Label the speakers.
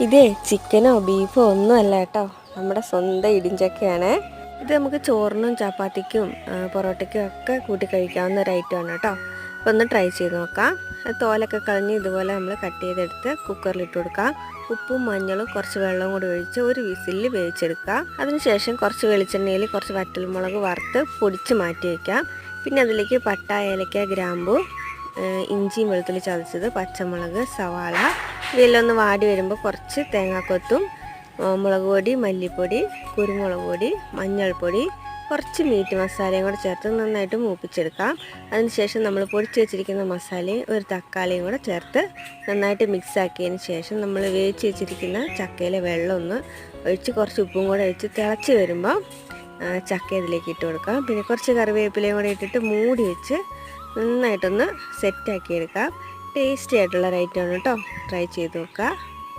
Speaker 1: ഇതേ ചിക്കനോ ബീഫോ ഒന്നും അല്ല കേട്ടോ, നമ്മുടെ സ്വന്തം ഇടിഞ്ചക്കയാണ്. ഇത് നമുക്ക് ചോറിനും ചപ്പാത്തിക്കും പൊറോട്ടയ്ക്കും ഒക്കെ കൂട്ടി കഴിക്കാവുന്ന ഒരു ഐറ്റമാണ് കേട്ടോ. അപ്പോൾ ഒന്ന് ട്രൈ ചെയ്ത് നോക്കാം. തോലൊക്കെ കളഞ്ഞ് ഇതുപോലെ നമ്മൾ കട്ട് ചെയ്തെടുത്ത് കുക്കറിലിട്ട് കൊടുക്കാം. ഉപ്പും മഞ്ഞളും കുറച്ച് വെള്ളവും കൂടി ഒഴിച്ച് ഒരു വിസിലിൽ വേവിച്ചെടുക്കുക. അതിനുശേഷം കുറച്ച് വെളിച്ചെണ്ണയിൽ കുറച്ച് വറ്റൽമുളക് വറുത്ത് പൊടിച്ച് മാറ്റി വയ്ക്കാം. പിന്നെ അതിലേക്ക് പട്ട, ഏലക്ക, ഗ്രാമ്പു, ഇഞ്ചിയും വെളുത്തുള്ളി ചതച്ചത്, പച്ചമുളക്, സവാള ഇവയെല്ലാം ഒന്ന് വാടി വരുമ്പോൾ കുറച്ച് തേങ്ങാക്കൊത്തും മുളക് പൊടി, മല്ലിപ്പൊടി, കുരുമുളക് പൊടി, മഞ്ഞൾപ്പൊടി, കുറച്ച് മീറ്റ് മസാലയും കൂടെ ചേർത്ത് നന്നായിട്ട് മൂപ്പിച്ചെടുക്കാം. അതിനുശേഷം നമ്മൾ പൊടിച്ച് വെച്ചിരിക്കുന്ന മസാലയും ഒരു തക്കാളിയും കൂടെ ചേർത്ത് നന്നായിട്ട് മിക്സ് ആക്കിയതിന് ശേഷം നമ്മൾ വേവിച്ച് വെച്ചിരിക്കുന്ന ചക്കയിലെ വെള്ളം ഒന്ന് ഒഴിച്ച് കുറച്ച് ഉപ്പും കൂടെ ഒഴിച്ച് തിളച്ച് വരുമ്പോൾ ചക്ക ഇതിലേക്ക് ഇട്ട് കൊടുക്കാം. പിന്നെ കുറച്ച് കറിവേപ്പിലയും കൂടെ ഇട്ടിട്ട് മൂടി വെച്ച് നന്നായിട്ടൊന്ന് സെറ്റാക്കി എടുക്കാം. ടേസ്റ്റി ആയിട്ടുള്ള ഐറ്റമാണ് കേട്ടോ. ട്രൈ ചെയ്ത് നോക്കുക.